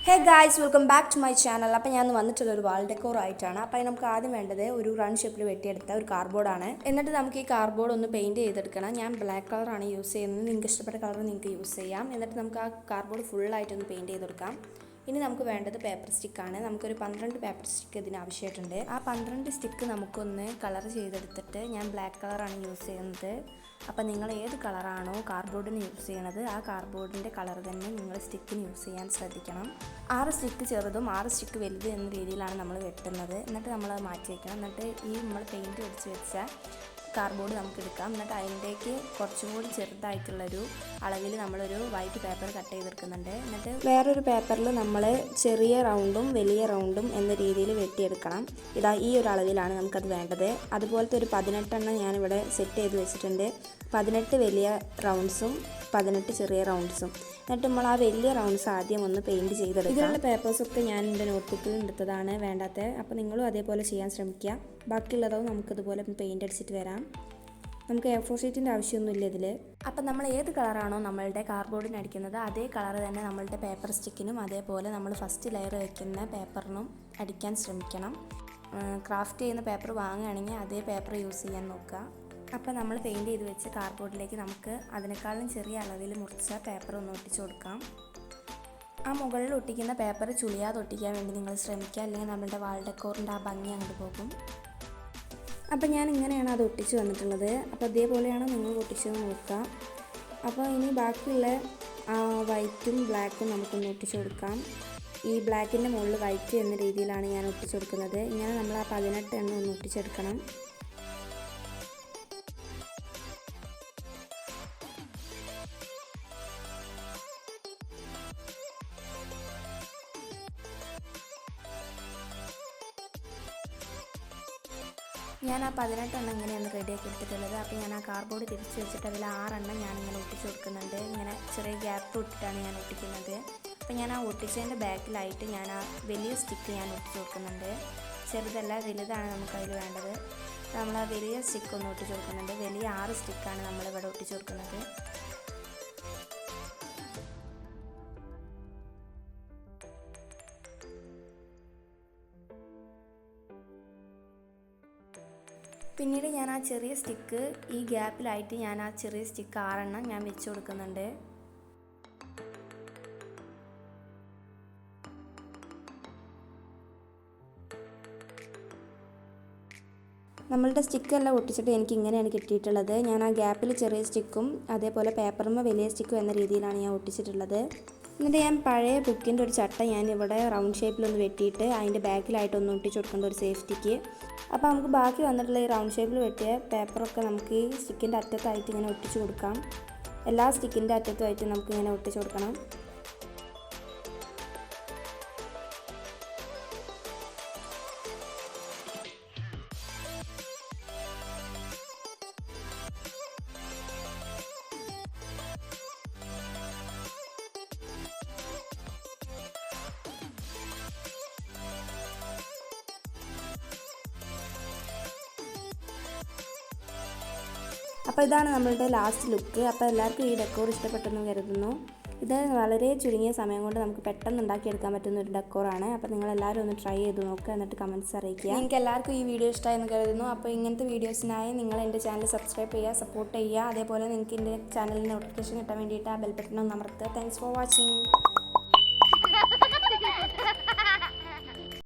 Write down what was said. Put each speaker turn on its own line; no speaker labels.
Hey guys, welcome back to my channel. അപ്പോൾ ഞാൻ വന്നിട്ടുള്ളൊരു വാൾ decor ആയിട്ടാണ്. അപ്പോൾ നമുക്ക് ആദ്യം വേണ്ടത് ഒരു റൗണ്ട് ഷേപ്പിൽ വെട്ടിയെടുത്ത ഒരു കാർഡ്ബോർഡാണ്. എന്നിട്ട് നമുക്ക് ഈ കാർഡ്ബോർഡ് ഒന്ന് പെയിൻറ്റ് ചെയ്തെടുക്കണം. ഞാൻ ബ്ലാക്ക് കളറാണ് യൂസ് ചെയ്യുന്നത്. നിങ്ങൾക്ക് ഇഷ്ടപ്പെട്ട കളർ നിങ്ങൾക്ക് യൂസ് ചെയ്യാം. എന്നിട്ട് നമുക്ക് ആ കാർഡ്ബോർഡ് ഫുള്ളായിട്ടൊന്ന് പെയിൻറ്റ് ചെയ്തെടുക്കാം. ഇനി നമുക്ക് വേണ്ടത് പേപ്പർ സ്റ്റിക്കാണ്. നമുക്കൊരു 12 പേപ്പർ സ്റ്റിക്ക് ഇതിന് ആവശ്യമായിട്ടുണ്ട്. ആ 12 സ്റ്റിക്ക് നമുക്കൊന്ന് കളർ ചെയ്തെടുത്തിട്ട് ഞാൻ ബ്ലാക്ക് കളറാണ് യൂസ് ചെയ്യുന്നത്. അപ്പോൾ നിങ്ങൾ ഏത് കളറാണോ കാർഡ്ബോർഡിന് യൂസ് ചെയ്യണത് ആ കാർഡ്ബോർഡിൻ്റെ കളർ തന്നെ നിങ്ങൾ സ്റ്റിക്കിന് യൂസ് ചെയ്യാൻ ശ്രദ്ധിക്കണം. 6 സ്റ്റിക്ക് ചെറുതും 6 സ്റ്റിക്ക് വലുത് എന്ന രീതിയിലാണ് നമ്മൾ വെട്ടുന്നത്. എന്നിട്ട് നമ്മൾ മാറ്റി വയ്ക്കണം. എന്നിട്ട് ഈ നമ്മൾ പെയിൻറ്റ് അടിച്ച് വെച്ച കാർഡ്ബോർഡ് നമുക്ക് എടുക്കാം. എന്നിട്ട് അതിൻ്റേക്ക് കുറച്ചും കൂടി ചെറുതായിട്ടുള്ളൊരു അളവിൽ നമ്മളൊരു വൈറ്റ് പേപ്പർ കട്ട് ചെയ്തെടുക്കുന്നുണ്ട്. എന്നിട്ട് വേറൊരു പേപ്പറിൽ നമ്മൾ ചെറിയ റൗണ്ടും വലിയ റൗണ്ടും എന്ന രീതിയിൽ വെട്ടിയെടുക്കണം. ഈ ഒരു അളവിലാണ് നമുക്കത് വേണ്ടത്. അതുപോലത്തെ ഒരു 18 ഞാനിവിടെ സെറ്റ് ചെയ്ത് വെച്ചിട്ടുണ്ട്. 18 വലിയ റൗണ്ട്സും 18 ചെറിയ റൗണ്ട്സും. എന്നിട്ട് നമ്മൾ ആ വലിയ റൗണ്ട്സ് ആദ്യം ഒന്ന് പെയിൻറ്റ് ചെയ്തെടുക്കുക. ഇതിലുള്ള പേപ്പേഴ്സൊക്കെ ഞാൻ എൻ്റെ നോട്ട്ബുക്കിൽ എടുത്തതാണ് വേണ്ടാത്തത്. അപ്പോൾ നിങ്ങളും അതേപോലെ ചെയ്യാൻ ശ്രമിക്കുക. ബാക്കിയുള്ളതോ നമുക്കിതുപോലെ പെയിൻറ്റ് അടിച്ചിട്ട് വരാം. നമുക്ക് A4 ഷീറ്റിൻ്റെ ആവശ്യമൊന്നുമില്ല ഇതിൽ. അപ്പം നമ്മൾ ഏത് കളറാണോ നമ്മളുടെ കാർഡ്ബോർഡിന് അടിക്കുന്നത് അതേ കളർ തന്നെ നമ്മളുടെ പേപ്പർ സ്റ്റിക്കിനും അതേപോലെ നമ്മൾ ഫസ്റ്റ് ലെയർ വയ്ക്കുന്ന പേപ്പറിനും അടിക്കാൻ ശ്രമിക്കണം. ക്രാഫ്റ്റ് ചെയ്യുന്ന പേപ്പർ വാങ്ങുകയാണെങ്കിൽ അതേ പേപ്പർ യൂസ് ചെയ്യാൻ നോക്കുക. അപ്പോൾ നമ്മൾ പെയിൻറ്റ് ചെയ്ത് വെച്ച് കാർഡ്ബോർഡിലേക്ക് നമുക്ക് അതിനേക്കാളും ചെറിയ അളവിൽ മുറിച്ച പേപ്പർ ഒന്ന് ഒട്ടിച്ചു കൊടുക്കാം. ആ മുകളിൽ ഒട്ടിക്കുന്ന പേപ്പർ ചുളിയാതെ ഒട്ടിക്കാൻ വേണ്ടി നിങ്ങൾ ശ്രമിക്കുക. അല്ലെങ്കിൽ നമ്മുടെ വാൾ ഡെക്കോറിൻ്റെ ആ ഭംഗി അങ്ങോട്ട് പോകും. അപ്പോൾ ഞാൻ ഇങ്ങനെയാണ് അത് ഒട്ടിച്ച് വന്നിട്ടുള്ളത്. അപ്പോൾ ഇതേപോലെയാണ് നിങ്ങൾ ഒട്ടിച്ചത് നോക്കുക. അപ്പോൾ ഇനി ബാക്കിയുള്ള വൈറ്റും ബ്ലാക്കും നമുക്കൊന്ന് ഒട്ടിച്ചു കൊടുക്കാം. ഈ ബ്ലാക്കിൻ്റെ മുകളിൽ വൈറ്റ് എന്ന രീതിയിലാണ് ഞാൻ ഒട്ടിച്ചു കൊടുക്കുന്നത്. ഇങ്ങനെ നമ്മൾ ആ 18 ഒന്ന് ഒട്ടിച്ചെടുക്കണം. ഞാൻ ആ 18 ഇങ്ങനെയാണ് റെഡിയാക്കി എടുത്തിട്ടുള്ളത്. അപ്പോൾ ഞാൻ ആ കാർഡ്ബോർഡ് തിരിച്ച് വെച്ചിട്ട് അതിൽ 6 ഞാനിങ്ങനെ ഒട്ടിച്ച് കൊടുക്കുന്നുണ്ട്. ഇങ്ങനെ ചെറിയ ഗ്യാപ്പ് ഇട്ടിട്ടാണ് ഞാൻ ഒട്ടിക്കുന്നത്. അപ്പോൾ ഞാൻ ആ ഒട്ടിച്ചതിൻ്റെ ബാക്കിലായിട്ട് ഞാൻ ആ വലിയ സ്റ്റിക്ക് ഞാൻ ഒട്ടിച്ച് കൊടുക്കുന്നുണ്ട്. ചെറുതല്ല, വലുതാണ് നമുക്കതിൽ വേണ്ടത്. നമ്മൾ ആ വലിയ സ്റ്റിക്ക് ഒന്ന് ഒട്ടിച്ച് കൊടുക്കുന്നുണ്ട്. വലിയ 6 സ്റ്റിക്കാണ് നമ്മളിവിടെ ഒട്ടിച്ച് കൊടുക്കുന്നത്. പിന്നീട് ഞാൻ ആ ചെറിയ സ്റ്റിക്ക് ഈ ഗ്യാപ്പിലായിട്ട് ഞാൻ ആ ചെറിയ സ്റ്റിക്ക് 6 ഞാൻ വെച്ച് കൊടുക്കുന്നുണ്ട്. നമ്മളുടെ സ്റ്റിക്കെല്ലാം ഒട്ടിച്ചിട്ട് എനിക്ക് ഇങ്ങനെയാണ് കിട്ടിയിട്ടുള്ളത്. ഞാൻ ആ ഗ്യാപ്പിൽ ചെറിയ സ്റ്റിക്കും അതേപോലെ പേപ്പറും വലിയ സ്റ്റിക്കും എന്ന രീതിയിലാണ് ഞാൻ ഒട്ടിച്ചിട്ടുള്ളത്. എന്നിട്ട് ഞാൻ പഴയ ബുക്കിൻ്റെ ഒരു ചട്ട ഞാൻ ഇവിടെ റൗണ്ട് ഷേപ്പിലൊന്ന് വെട്ടിയിട്ട് അതിൻ്റെ ബാക്കിലായിട്ടൊന്ന് ഒട്ടിച്ച് കൊടുക്കേണ്ട ഒരു സേഫ്റ്റിക്ക്. അപ്പോൾ നമുക്ക് ബാക്കി വന്നിട്ടുള്ള ഈ റൗണ്ട് ഷേപ്പിൽ വെട്ടിയ പേപ്പറൊക്കെ നമുക്ക് ഈ സ്റ്റിക്കിൻ്റെ അറ്റത്തായിട്ട് ഇങ്ങനെ ഒട്ടിച്ച് കൊടുക്കാം. എല്ലാ സ്റ്റിക്കിൻ്റെ അറ്റത്തുമായിട്ട് നമുക്ക് ഇങ്ങനെ ഒട്ടിച്ച് കൊടുക്കണം. അപ്പോൾ ഇതാണ് നമ്മളുടെ ലാസ്റ്റ് ലുക്ക്. അപ്പോൾ എല്ലാവർക്കും ഈ ഡെക്കോർ ഇഷ്ടപ്പെട്ടെന്ന് കരുതുന്നു. ഇത് വളരെ ചുരുങ്ങിയ സമയം കൊണ്ട് നമുക്ക് പെട്ടെന്ന് ഉണ്ടാക്കിയെടുക്കാൻ പറ്റുന്ന ഒരു ഡെക്കോറാണ്. അപ്പോൾ നിങ്ങളെല്ലാവരും ഒന്ന് ട്രൈ ചെയ്ത് നോക്കുക, എന്നിട്ട് കമൻറ്റ്സ് അറിയിക്കുക. നിങ്ങൾക്ക് എല്ലാവർക്കും ഈ വീഡിയോ ഇഷ്ടമായെന്ന് കരുതുന്നു. അപ്പോൾ ഇങ്ങനത്തെ വീഡിയോസിനായി നിങ്ങൾ എൻ്റെ ചാനൽ സബ്സ്ക്രൈബ് ചെയ്യുക, സപ്പോർട്ട് ചെയ്യുക. അതേപോലെ നിങ്ങൾക്ക് എൻ്റെ ചാനലിന് നോട്ടിഫിക്കേഷൻ കിട്ടാൻ വേണ്ടിയിട്ട് ആ ബെൽ ബട്ടൺ ഒന്ന് അമർത്തുക. Thanks for watching.